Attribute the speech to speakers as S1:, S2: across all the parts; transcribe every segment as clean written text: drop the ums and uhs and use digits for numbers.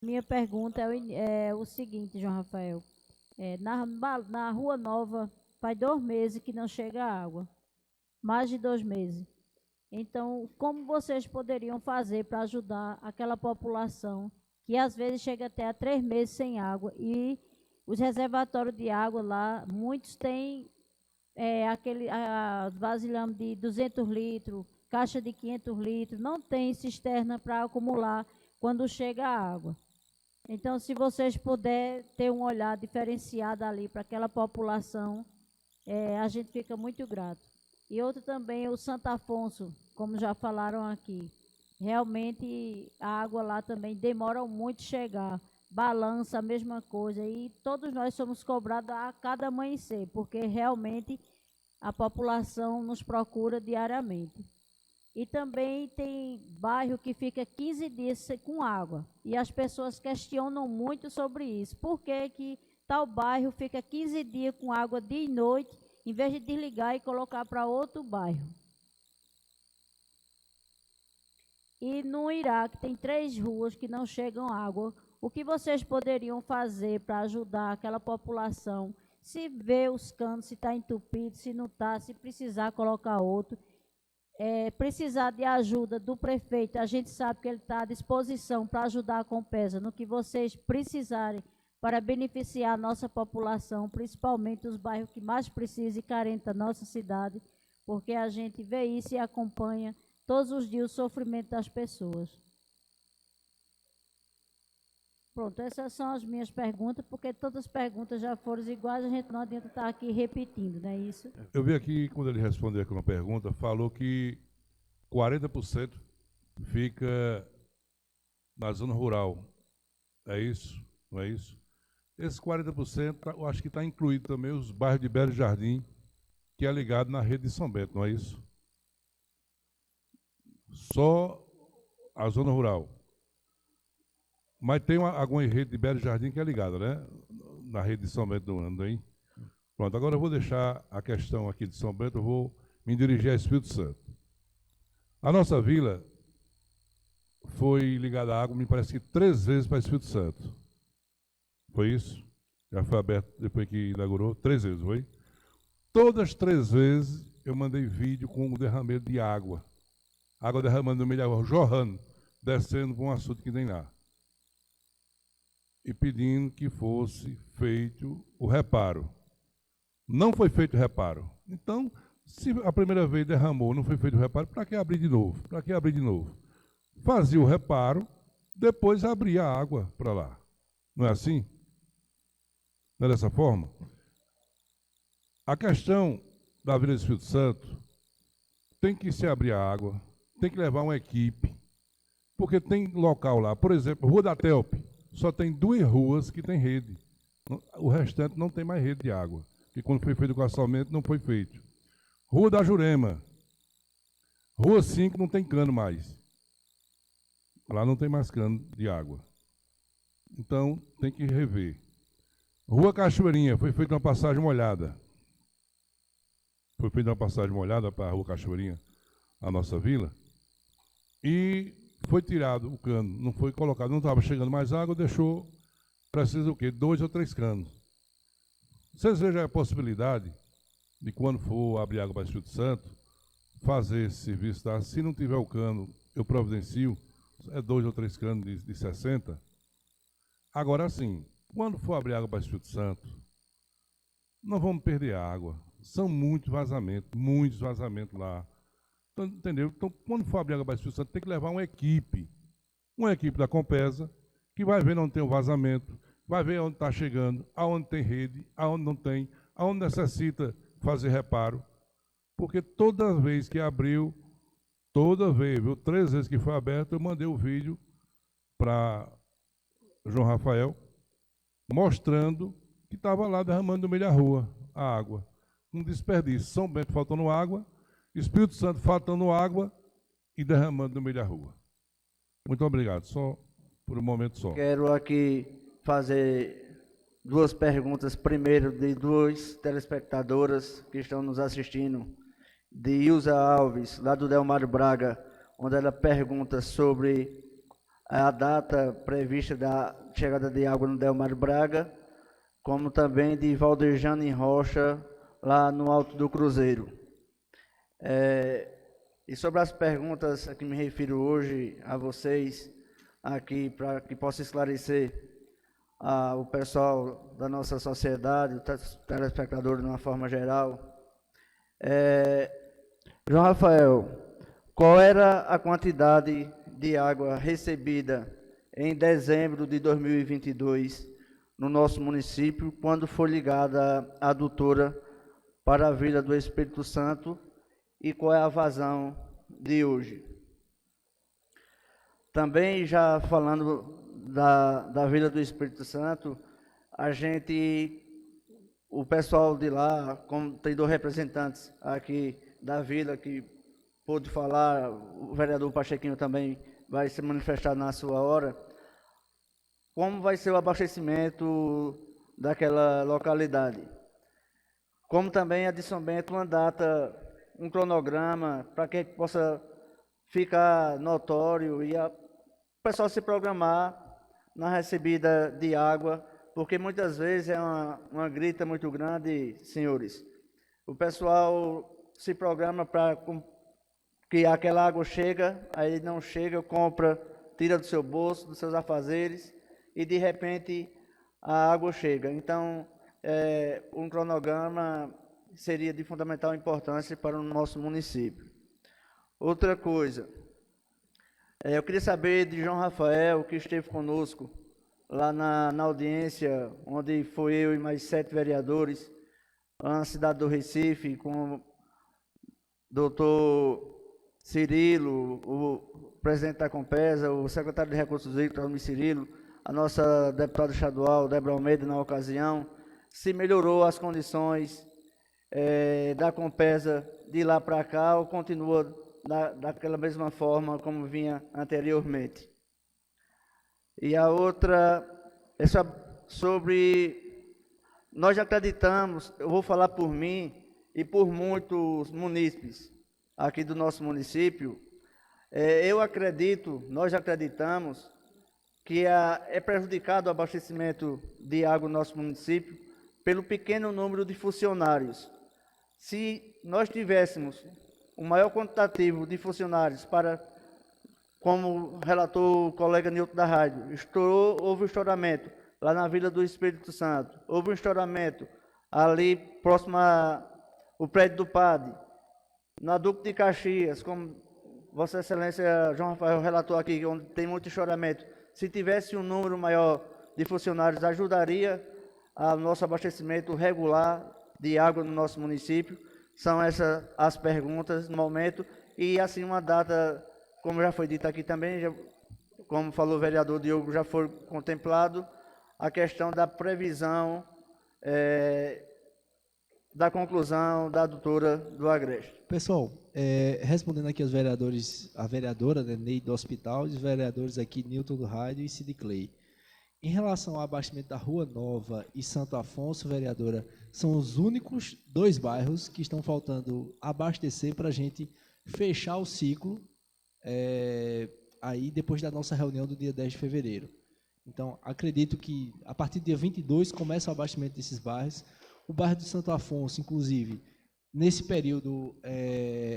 S1: Minha pergunta é o seguinte, João Rafael. Na Rua Nova, faz 2 meses que não chega água. Mais de 2 meses. Então, como vocês poderiam fazer para ajudar aquela população que às vezes chega até a 3 meses sem água e os reservatórios de água lá, muitos têm vasilhame de 200 litros, caixa de 500 litros, não tem cisterna para acumular quando chega a água. Então, se vocês puderem ter um olhar diferenciado ali para aquela população, a gente fica muito grato. E outro também é o Santo Afonso, como já falaram aqui. Realmente a água lá também demora muito chegar. Balança, a mesma coisa. E todos nós somos cobrados a cada amanhecer, porque realmente a população nos procura diariamente. E também tem bairro que fica 15 dias com água. E as pessoas questionam muito sobre isso. Por que que tal bairro fica 15 dias com água dia e noite, em vez de desligar e colocar para outro bairro? E no Iraque tem 3 ruas que não chegam água. O que vocês poderiam fazer para ajudar aquela população? Se vê os canos, se está entupido, se não está, se precisar colocar outro. Precisar de ajuda do prefeito, a gente sabe que ele está à disposição para ajudar a Compesa no que vocês precisarem para beneficiar a nossa população, principalmente os bairros que mais precisam e carentes da nossa cidade, porque a gente vê isso e acompanha todos os dias o sofrimento das pessoas. Pronto, essas são as minhas perguntas, porque todas as perguntas já foram iguais, a gente não adianta estar aqui repetindo, não é isso?
S2: Eu vi aqui, quando ele respondeu aqui uma pergunta, falou que 40% fica na zona rural. É isso? Não é isso? Esses 40%, eu acho que está incluído também os bairros de Belo Jardim, que é ligado na rede de São Bento, não é isso? Só a zona rural. Mas tem alguma rede de Belo Jardim que é ligada, né? Na rede de São Bento do Andaim. Pronto, agora eu vou deixar a questão aqui de São Bento, eu vou me dirigir a Espírito Santo. A nossa vila foi ligada à água, me parece que 3 vezes para Espírito Santo. Foi isso? Já foi aberto depois que inaugurou? 3 vezes, foi? Todas 3 vezes eu mandei vídeo com o derrameiro de água. Água derramando no meio da água, jorrando, descendo para um açude que tem lá. E pedindo que fosse feito o reparo. Não foi feito o reparo. Então, se a primeira vez derramou, não foi feito o reparo, para que abrir de novo? Para que abrir de novo? Fazia o reparo, depois abria a água para lá. Não é assim? Não é dessa forma? A questão da Vila do Espírito Santo tem que se abrir a água, tem que levar uma equipe, porque tem local lá, por exemplo, Rua da Telpe, só tem 2 ruas que tem rede. O restante não tem mais rede de água, que quando foi feito o calçamento não foi feito. Rua da Jurema, Rua 5 não tem cano mais. Lá não tem mais cano de água. Então tem que rever. Rua Cachoeirinha, foi feita uma passagem molhada. Foi feita uma passagem molhada para a Rua Cachoeirinha, a nossa vila. E foi tirado o cano, não foi colocado, não estava chegando mais água, deixou, precisa o quê? 2 ou 3 canos. Vocês vejam a possibilidade de quando for abrir água para o Espírito Santo, fazer esse serviço, tá? Se não tiver o cano, eu providencio, 2 ou 3 canos de 60. Agora sim, quando for abrir água para o Espírito Santo, não vamos perder água. São muitos vazamentos lá. Então, entendeu? Então, quando for abrir água para o Espírito Santo, tem que levar uma equipe da Compesa, que vai ver onde tem o vazamento, vai ver onde está chegando, aonde tem rede, aonde não tem, aonde necessita fazer reparo, porque toda vez que abriu, toda vez, viu, 3 vezes que foi aberto, eu mandei o vídeo para João Rafael, mostrando que estava lá derramando no meio da rua a água. Um desperdício. São Bento faltando água, Espírito Santo faltando água e derramando no meio da rua. Muito obrigado. Só por um momento só.
S3: Quero aqui fazer 2 perguntas. Primeiro, de 2 telespectadoras que estão nos assistindo. De Ilza Alves, lá do Delmário Braga, onde ela pergunta sobre a data prevista da chegada de água no Delmário Braga, como também de Valdejane Rocha, lá no Alto do Cruzeiro. E sobre as perguntas a que me refiro hoje a vocês, aqui para que possa esclarecer o pessoal da nossa sociedade, os telespectadores de uma forma geral. João Rafael, qual era a quantidade de água recebida em dezembro de 2022 no nosso município, quando foi ligada a adutora para a Vila do Espírito Santo, e qual é a vazão de hoje? Também, já falando da Vila do Espírito Santo, o pessoal de lá, como tem 2 representantes aqui da Vila que pôde falar, o vereador Pachequinho também vai se manifestar na sua hora, como vai ser o abastecimento daquela localidade. Como também a de São Bento, uma data, um cronograma, para que possa ficar notório e o pessoal se programar na recebida de água, porque muitas vezes é uma grita muito grande, senhores. O pessoal se programa para que aquela água chega, aí não chega, compra, tira do seu bolso, dos seus afazeres, e de repente a água chega. Então, um cronograma seria de fundamental importância para o nosso município. Outra coisa, eu queria saber de João Rafael, que esteve conosco lá na audiência, onde foi eu e mais 7 vereadores, lá na cidade do Recife, com o doutor Cirilo, o presidente da Compesa, o secretário de Recursos Hídricos, Almir Cirilo, a nossa deputada estadual, Débora Almeida, na ocasião, se melhorou as condições da Compesa de lá para cá, ou continua daquela mesma forma como vinha anteriormente. E a outra é sobre, nós acreditamos, eu vou falar por mim e por muitos munícipes aqui do nosso município, nós acreditamos que é prejudicado o abastecimento de água no nosso município pelo pequeno número de funcionários. Se nós tivéssemos um maior quantitativo de funcionários como relatou o colega Nilton da rádio, houve um estouramento lá na Vila do Espírito Santo, houve um estouramento ali próximo ao prédio do Padre, na Duque de Caxias, como Vossa Excelência João Rafael relatou aqui, onde tem muito estouramento. Se tivesse um número maior de funcionários, ajudaria ao nosso abastecimento regular de água no nosso município. São essas as perguntas no momento. E assim, uma data, como já foi dito aqui também, como falou o vereador Diogo, já foi contemplado a questão da previsão da conclusão da adutora do Agreste.
S4: Pessoal, respondendo aqui aos vereadores, a vereadora Ney do Hospital e os vereadores aqui, Nilton do Rádio e Cid Clay. Em relação ao abastecimento da Rua Nova e Santo Afonso, vereadora, são os únicos 2 bairros que estão faltando abastecer para a gente fechar o ciclo aí depois da nossa reunião do dia 10 de fevereiro. Então, acredito que a partir do dia 22 começa o abastecimento desses bairros. O bairro do Santo Afonso, inclusive, nesse período,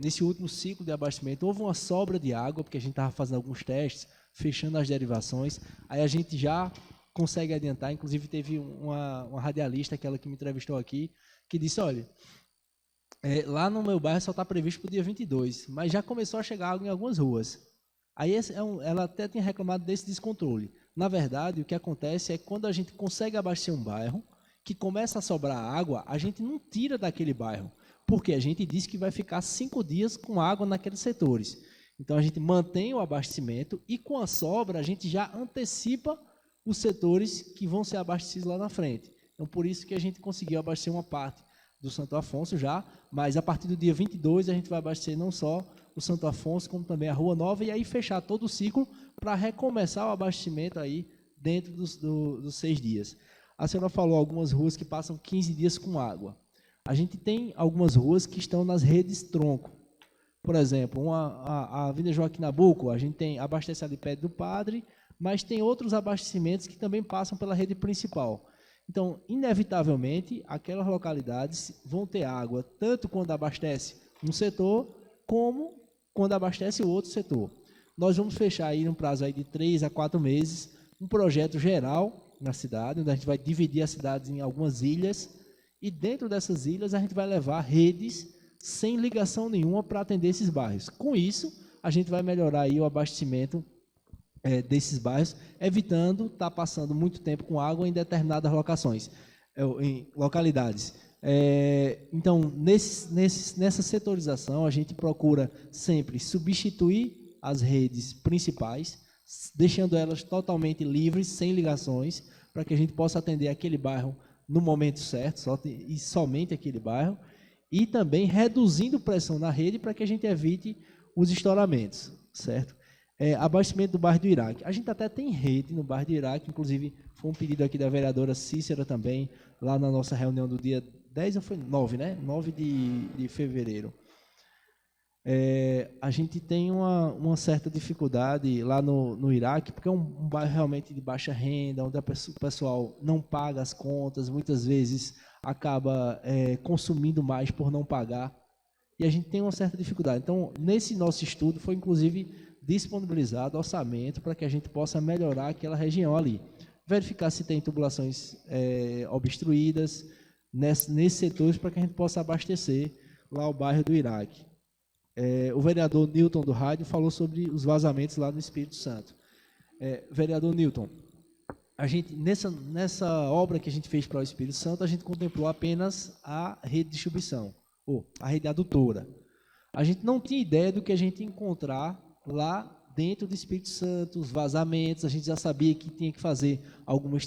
S4: nesse último ciclo de abastecimento, houve uma sobra de água, porque a gente estava fazendo alguns testes, fechando as derivações, aí a gente já consegue adiantar. Inclusive teve uma radialista, aquela que me entrevistou aqui, que disse, olha, lá no meu bairro só está previsto para o dia 22, mas já começou a chegar água em algumas ruas. Aí ela até tinha reclamado desse descontrole. Na verdade, o que acontece é que quando a gente consegue abastecer um bairro, que começa a sobrar água, a gente não tira daquele bairro, porque a gente disse que vai ficar 5 dias com água naqueles setores. Então, a gente mantém o abastecimento e, com a sobra, a gente já antecipa os setores que vão ser abastecidos lá na frente. Então, por isso que a gente conseguiu abastecer uma parte do Santo Afonso já, mas a partir do dia 22 a gente vai abastecer não só o Santo Afonso, como também a Rua Nova, e aí fechar todo o ciclo para recomeçar o abastecimento aí dentro dos 6 dias. A senhora falou algumas ruas que passam 15 dias com água. A gente tem algumas ruas que estão nas redes tronco. Por exemplo, a Avenida Joaquim Nabuco, a gente abastece ali perto do Padre, mas tem outros abastecimentos que também passam pela rede principal. Então, inevitavelmente, aquelas localidades vão ter água, tanto quando abastece um setor, como quando abastece o outro setor. Nós vamos fechar aí, no prazo aí de 3 a 4 meses, um projeto geral na cidade, onde a gente vai dividir as cidades em algumas ilhas, e dentro dessas ilhas a gente vai levar redes sem ligação nenhuma para atender esses bairros. Com isso, a gente vai melhorar aí o abastecimento desses bairros, evitando estar passando muito tempo com água em determinadas localidades. Então, nessa setorização, a gente procura sempre substituir as redes principais, deixando elas totalmente livres, sem ligações, para que a gente possa atender aquele bairro no momento certo, e somente aquele bairro, e também reduzindo pressão na rede para que a gente evite os estouramentos, certo? Abastecimento do bairro do Iraque. A gente até tem rede no bairro do Iraque, inclusive foi um pedido aqui da vereadora Cícera também, lá na nossa reunião do dia 10 ou foi 9, né? 9 de fevereiro. A gente tem uma certa dificuldade lá no Iraque, porque é um bairro realmente de baixa renda, onde o pessoal não paga as contas, muitas vezes acaba consumindo mais por não pagar, e a gente tem uma certa dificuldade. Então, nesse nosso estudo, foi inclusive disponibilizado orçamento para que a gente possa melhorar aquela região ali. Verificar se tem tubulações obstruídas nesses setores, para que a gente possa abastecer lá o bairro do Iraque. O vereador Newton do Rádio falou sobre os vazamentos lá no Espírito Santo. Vereador Newton, a gente, nessa obra que a gente fez para o Espírito Santo, a gente contemplou apenas a rede de distribuição, ou a rede adutora. A gente não tinha ideia do que a gente ia encontrar lá dentro do Espírito Santo, os vazamentos. A gente já sabia que tinha que fazer algumas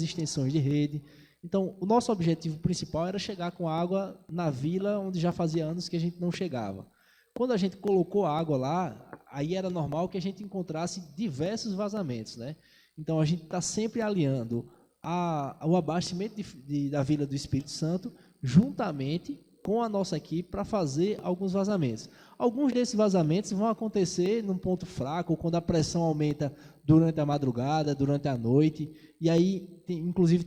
S4: extensões de rede. Então, o nosso objetivo principal era chegar com água na vila, onde já fazia anos que a gente não chegava. Quando a gente colocou a água lá, aí era normal que a gente encontrasse diversos vazamentos, né? Então, a gente está sempre alinhando o abastecimento da Vila do Espírito Santo, juntamente com a nossa equipe, para fazer alguns vazamentos. Alguns desses vazamentos vão acontecer num ponto fraco, quando a pressão aumenta durante a madrugada, durante a noite, e aí, inclusive,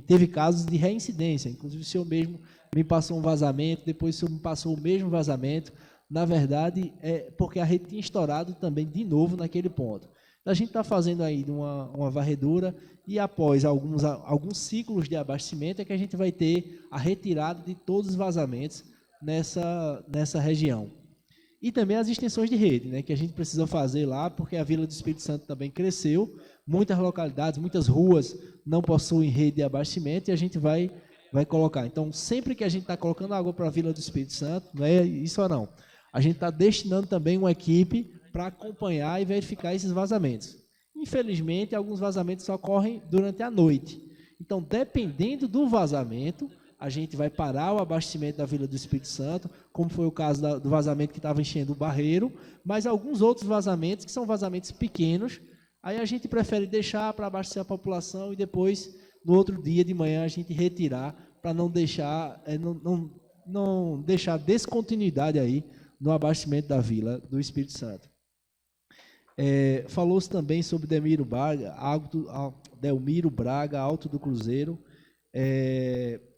S4: teve casos de reincidência. Inclusive, o senhor mesmo me passou um vazamento, depois o senhor me passou o mesmo vazamento. Na verdade, porque a rede tinha estourado também de novo naquele ponto. A gente está fazendo aí uma varredura, e após alguns ciclos de abastecimento é que a gente vai ter a retirada de todos os vazamentos nessa região. E também as extensões de rede, né, que a gente precisa fazer lá, porque a Vila do Espírito Santo também cresceu, muitas localidades, muitas ruas não possuem rede de abastecimento, e a gente vai colocar. Então, sempre que a gente está colocando água para a Vila do Espírito Santo, não é isso ou não, a gente está destinando também uma equipe para acompanhar e verificar esses vazamentos. Infelizmente, alguns vazamentos só ocorrem durante a noite. Então, dependendo do vazamento, a gente vai parar o abastecimento da Vila do Espírito Santo, como foi o caso do vazamento que estava enchendo o Barreiro, mas alguns outros vazamentos, que são vazamentos pequenos, aí a gente prefere deixar para abastecer a população, e depois, no outro dia de manhã, a gente retirar, para não deixar descontinuidade aí no abastecimento da Vila do Espírito Santo. Falou-se também sobre Delmiro Braga, Alto do Cruzeiro,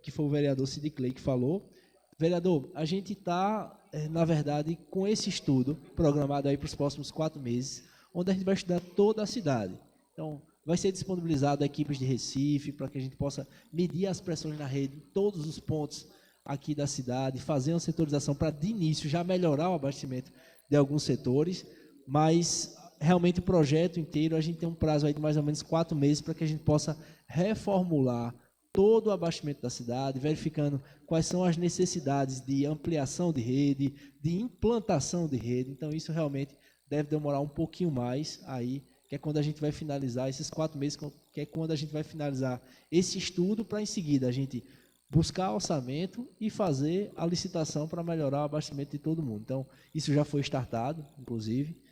S4: que foi o vereador Cid Clay que falou. Vereador, a gente está, na verdade, com esse estudo programado aí para os próximos 4 meses, onde a gente vai estudar toda a cidade. Então, vai ser disponibilizado equipes de Recife, para que a gente possa medir as pressões na rede em todos os pontos aqui da cidade, fazer uma setorização para, de início, já melhorar o abastecimento de alguns setores, mas realmente o projeto inteiro, a gente tem um prazo aí de mais ou menos 4 meses para que a gente possa reformular todo o abastecimento da cidade, verificando quais são as necessidades de ampliação de rede, de implantação de rede. Então, isso realmente deve demorar um pouquinho mais aí, que é quando a gente vai finalizar esses 4 meses, que é quando a gente vai finalizar esse estudo, para em seguida a gente buscar orçamento e fazer a licitação para melhorar o abastecimento de todo mundo. Então, isso já foi startado, inclusive.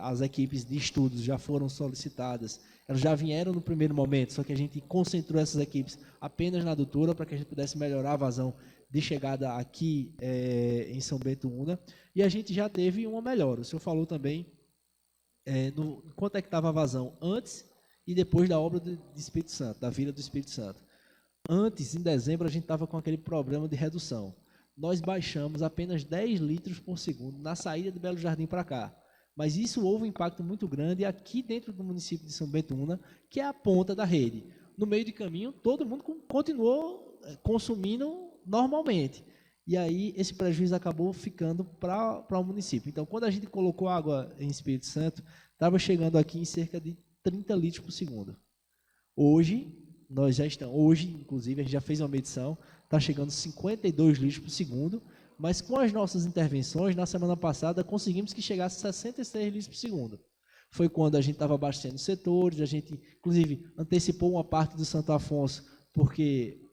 S4: As equipes de estudos já foram solicitadas, elas já vieram no primeiro momento, só que a gente concentrou essas equipes apenas na adutora, para que a gente pudesse melhorar a vazão de chegada aqui em São Bento Una, e a gente já teve uma melhora. O senhor falou também quanto é que estava a vazão antes e depois da obra de Espírito Santo, da Vila do Espírito Santo. Antes, em dezembro, a gente estava com aquele problema de redução. Nós baixamos apenas 10 litros por segundo na saída de Belo Jardim para cá. Mas isso houve um impacto muito grande aqui dentro do município de São Bento Una, que é a ponta da rede. No meio de caminho, todo mundo continuou consumindo normalmente. E aí, esse prejuízo acabou ficando para o município. Então, quando a gente colocou água em Espírito Santo, estava chegando aqui em cerca de 30 litros por segundo. Hoje, inclusive, a gente já fez uma medição, está chegando 52 litros por segundo, mas com as nossas intervenções, na semana passada, conseguimos que chegasse a 66 litros por segundo. Foi quando a gente estava abastecendo setores, a gente, inclusive, antecipou uma parte do Santo Afonso, porque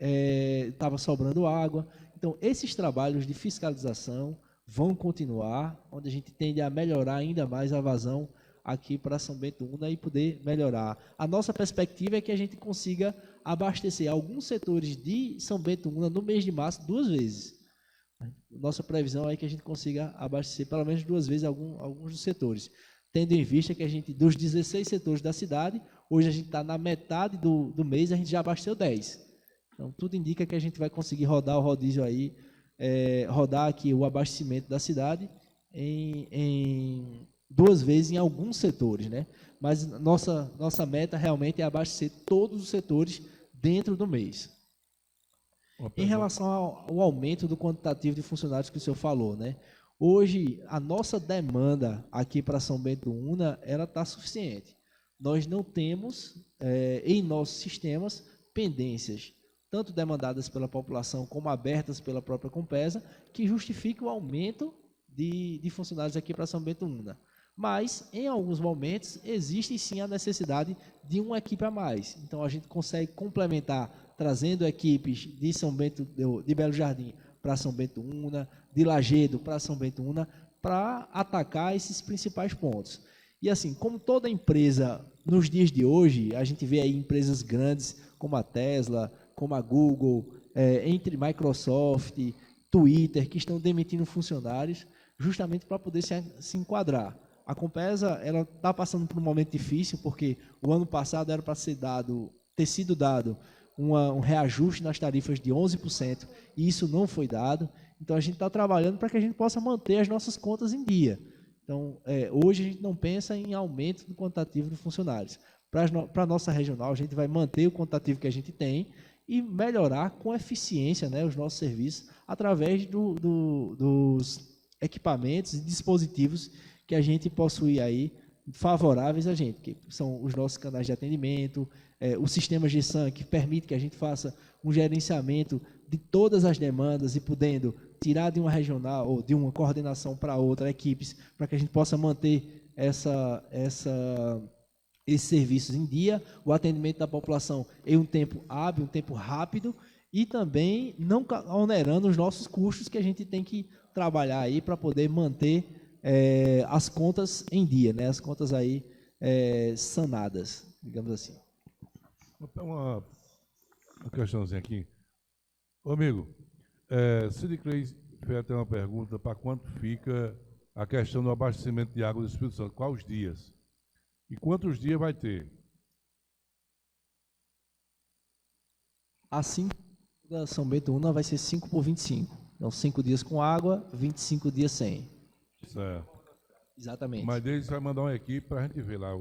S4: estava sobrando água. Então, esses trabalhos de fiscalização vão continuar, onde a gente tende a melhorar ainda mais a vazão aqui para São Bento Una e poder melhorar. A nossa perspectiva é que a gente consiga abastecer alguns setores de São Bento Una no mês de março 2 vezes. Nossa previsão é que a gente consiga abastecer pelo menos 2 vezes alguns dos setores, tendo em vista que a gente, dos 16 setores da cidade, hoje a gente está na metade do mês, a gente já abasteceu 10. Então, tudo indica que a gente vai conseguir rodar o rodízio aí, rodar aqui o abastecimento da cidade em 2 vezes em alguns setores, né? Mas nossa meta realmente é abastecer todos os setores dentro do mês. Em relação ao aumento do quantitativo de funcionários que o senhor falou, né? Hoje, a nossa demanda aqui para São Bento Una, ela está suficiente. Nós não temos, em nossos sistemas, pendências, tanto demandadas pela população como abertas pela própria Compesa, que justifiquem o aumento de funcionários aqui para São Bento Una. Mas, em alguns momentos, existe sim a necessidade de uma equipe a mais. Então, a gente consegue complementar, trazendo equipes de São Bento, de Belo Jardim para São Bento Una, de Lajedo para São Bento Una, para atacar esses principais pontos. E assim, como toda empresa, nos dias de hoje, a gente vê aí empresas grandes como a Tesla, como a Google, entre Microsoft, Twitter, que estão demitindo funcionários, justamente para poder se enquadrar. A Compesa está passando por um momento difícil, porque o ano passado era para ter sido dado um reajuste nas tarifas de 11%, e isso não foi dado. Então, a gente está trabalhando para que a gente possa manter as nossas contas em dia. Então, hoje a gente não pensa em aumento do quantitativo de funcionários. Para a nossa regional, a gente vai manter o quantitativo que a gente tem e melhorar com eficiência, né, os nossos serviços através dos equipamentos e dispositivos que a gente possui aí favoráveis a gente, que são os nossos canais de atendimento, o sistema GESAN, que permite que a gente faça um gerenciamento de todas as demandas e podendo tirar de uma regional ou de uma coordenação para outra equipes, para que a gente possa manter esses serviços em dia, o atendimento da população em um tempo hábil, um tempo rápido, e também não onerando os nossos custos que a gente tem que trabalhar aí para poder manter as contas em dia, né? As contas aí sanadas, digamos assim.
S2: Uma questãozinha aqui. Ô, amigo, Cid Cleis fez até uma pergunta para quanto fica a questão do abastecimento de água do Espírito Santo, quais os dias? E quantos dias vai ter?
S4: Assim, da São Bento Una vai ser 5 por 25. Então, 5 dias com água, 25 dias sem.
S2: Certo.
S4: Exatamente.
S2: Mas deles vai mandar uma equipe para a gente ver lá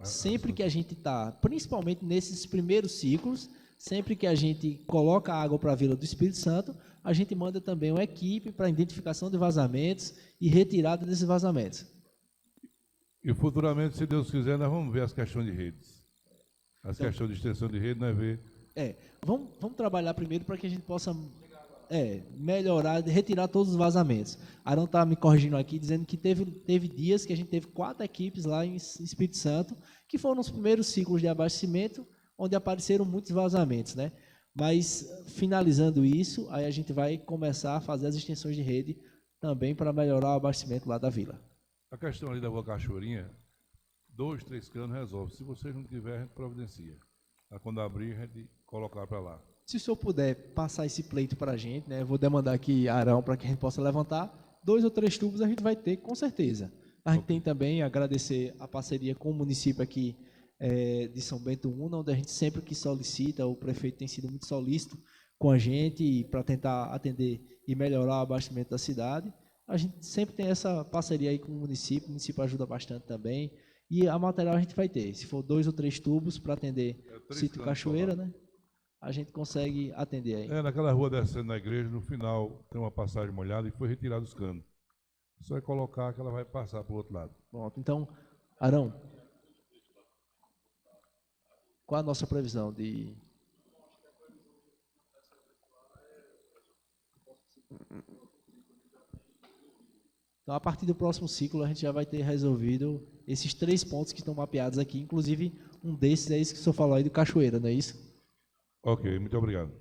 S4: Sempre que a gente está, principalmente nesses primeiros ciclos, sempre que a gente coloca água para a Vila do Espírito Santo, a gente manda também uma equipe para identificação de vazamentos e retirada desses vazamentos.
S2: E futuramente, se Deus quiser, nós vamos ver as questões de redes. As questões de extensão de rede, nós ver.
S4: Vamos trabalhar primeiro para que a gente possa melhorar, retirar todos os vazamentos. Arão está me corrigindo aqui, dizendo que teve dias que a gente teve 4 equipes lá em Espírito Santo, que foram os primeiros ciclos de abastecimento, onde apareceram muitos vazamentos, né? Mas, finalizando isso, aí a gente vai começar a fazer as extensões de rede também para melhorar o abastecimento lá da vila.
S2: A questão ali da Rua Cachoeirinha, 2, 3 canos resolve. Se vocês não tiverem, a gente providencia. Quando abrir, a gente colocar para lá.
S4: Se o senhor puder passar esse pleito para a gente, né, eu vou demandar aqui Arão para que a gente possa levantar, 2 ou 3 tubos a gente vai ter, com certeza. A gente tem também agradecer a parceria com o município aqui de São Bento I, onde a gente sempre que solicita, o prefeito tem sido muito solícito com a gente para tentar atender e melhorar o abastecimento da cidade. A gente sempre tem essa parceria aí com o município ajuda bastante também. E a material a gente vai ter, se for 2 ou 3 tubos para atender o sítio Cachoeira, né? A gente consegue atender aí.
S2: Naquela rua descendo na igreja, no final tem uma passagem molhada e foi retirado os canos. Só é colocar que ela vai passar para o outro lado.
S4: Pronto, então, Arão, qual a nossa previsão de... Então, a partir do próximo ciclo, a gente já vai ter resolvido esses 3 pontos que estão mapeados aqui. Inclusive, um desses é esse que o senhor falou aí do Cachoeira, não é isso?
S2: Ok, muito obrigado.